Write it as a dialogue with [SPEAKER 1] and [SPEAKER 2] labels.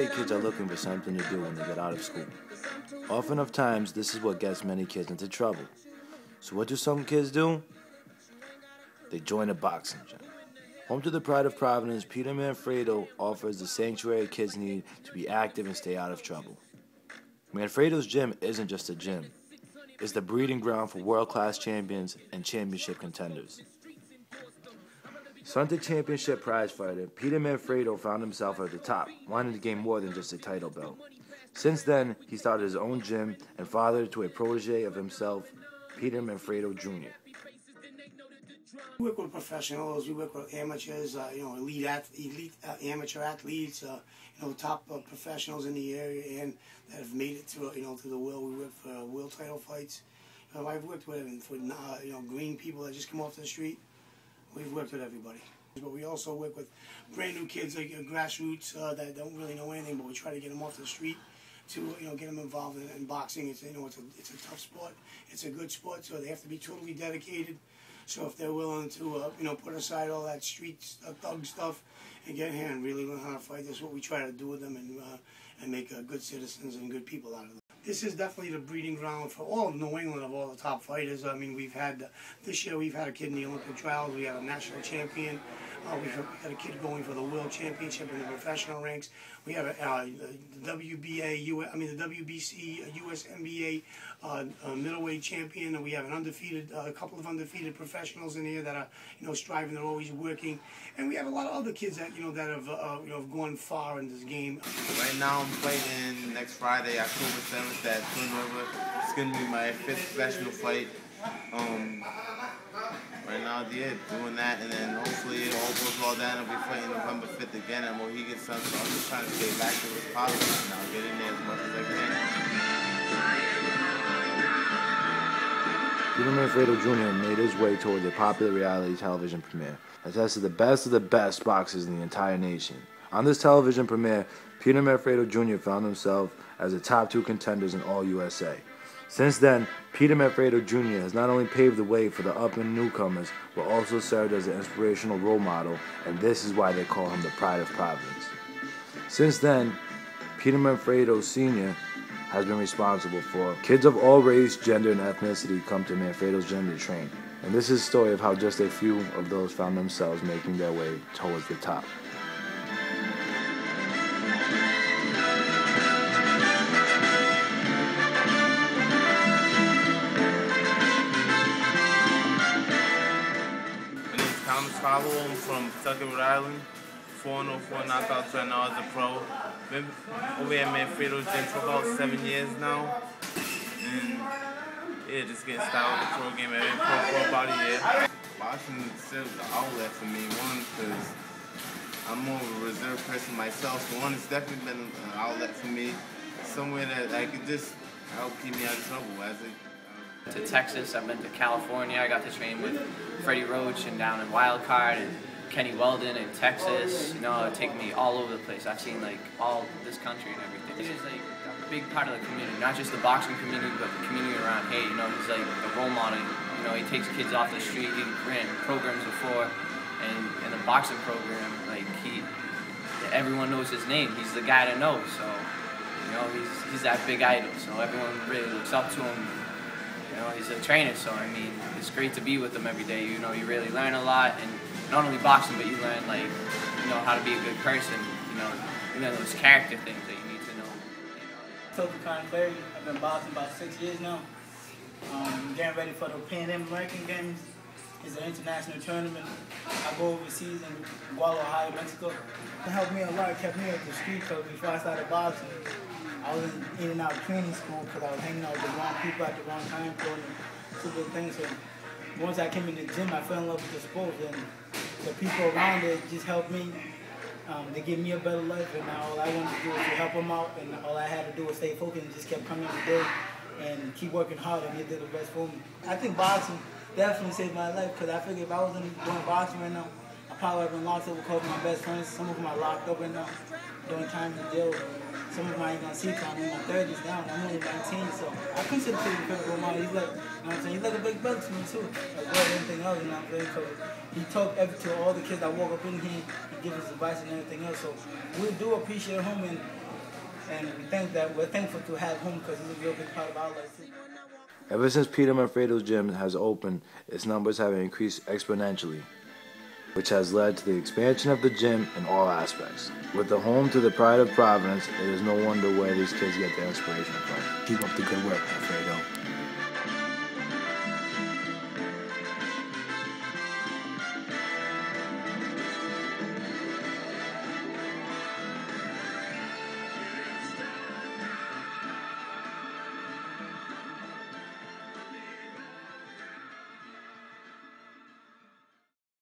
[SPEAKER 1] many kids are looking for something to do when they get out of school. Often of times, this is what gets many kids into trouble. So what do some kids do? They join a boxing gym. Home to the pride of Providence, Peter Manfreddo offers the sanctuary kids need to be active and stay out of trouble. Manfreddo's gym isn't just a gym. It's the breeding ground for world-class champions and championship contenders. Son to championship prize fighter, Peter Manfreddo found himself at the top, wanting to gain more than just a title belt. Since then, he started his own gym and father to a protege of himself, Peter Manfreddo Jr.
[SPEAKER 2] We work with professionals, we work with amateurs, elite amateur athletes, top professionals in the area and that have made it to the world. We work for world title fights. I've worked with green people that just come off the street. We've worked with everybody. But we also work with brand new kids like grassroots that don't really know anything, but we try to get them off the street to get them involved in boxing. It's it's a tough sport. It's a good sport, so they have to be totally dedicated. So if they're willing to put aside all that street thug stuff and get in here and really learn how to fight, that's what we try to do with them and make good citizens and good people out of them. This is definitely the breeding ground for all of New England of all the top fighters. I mean, this year we've had a kid in the Olympic trials. We have a national champion. We've got a kid going for the world championship in the professional ranks. We have the WBC, USMBA middleweight champion, and we have a couple of undefeated professionals in here that are striving. They're always working, and we have a lot of other kids that that have gone far in this game.
[SPEAKER 3] Right now, I'm fighting next Friday, October 7th at Twin River. It's gonna be my 5th professional fight. Right now, doing that, and then hopefully it all goes well down. I'll be fighting November 5th again at Mohegan Sun, so I'm just trying to stay as active as possible now, get in there as much as I can.
[SPEAKER 1] Peter Manfreddo Jr. made his way towards a popular reality television premiere that tested the best of the best boxers in the entire nation. On this television premiere, Peter Manfreddo Jr. found himself as the top 2 contenders in all USA. Since then, Peter Manfreddo Jr. has not only paved the way for the up-and newcomers, but also served as an inspirational role model, and this is why they call him the pride of Providence. Since then, Peter Manfreddo Sr. has been responsible for kids of all race, gender, and ethnicity come to Manfreddo's gym to train. And this is a story of how just a few of those found themselves making their way towards the top.
[SPEAKER 3] Follow him from Tucker, Rhode Island. 404 knockouts right now as a pro. Been over at Manfreddo's gym for about 7 years now. And yeah, just getting started with the pro game. I've been pro for about a year. Boxing serves an outlet for me. One, because I'm more of a reserved person myself. So one, it's definitely been an outlet for me. Somewhere that I could just help keep me out of trouble
[SPEAKER 4] to Texas, I've been to California. I got to train with Freddie Roach and down in Wildcard and Kenny Weldon in Texas. Taking me all over the place. I've seen all this country and everything. He's a big part of the community, not just the boxing community, but the community around. Hey, he's like a role model. He takes kids off the street. He ran programs before, and in the boxing program, everyone knows his name. He's the guy to know. So, he's that big idol. So everyone really looks up to him. He's a trainer, so it's great to be with him every day. You really learn a lot, and not only boxing, but you learn how to be a good person. Those character things that you need to know.
[SPEAKER 5] I've been boxing about 6 years now. Getting ready for the Pan American Games. It's an international tournament. I go overseas in Guadalajara, Mexico. It helped me a lot. It kept me off the street because before I started boxing, I was in and out of training school because I was hanging out with the wrong people at the wrong time, doing stupid things. So once I came in the gym, I fell in love with the sport, and the people around it just helped me. They give me a better life, and now all I wanted to do was to help them out, and all I had to do was stay focused and just kept coming every day and keep working hard, and they did the best for me. I think boxing definitely saved my life because I figured if I wasn't doing boxing right now, I probably would have been locked up because of my best friends. Some of them are locked up right now, doing time in jail. Some of them I ain't gonna see till I'm in my 30s now. I'm only 19, so I consider Peter a role model. He's like, he's like a big brother to me too. Like everything else, So he talked to all the kids that walk up in here. He gives us advice and everything else. So we do appreciate him, and And we're thankful to have him because he's a real big part of our life too.
[SPEAKER 1] Ever since Peter Manfreddo's gym has opened, its numbers have increased exponentially, which has led to the expansion of the gym in all aspects. With the home to the pride of Providence, it is no wonder where these kids get their inspiration from. Keep up the good work, Manfreddo.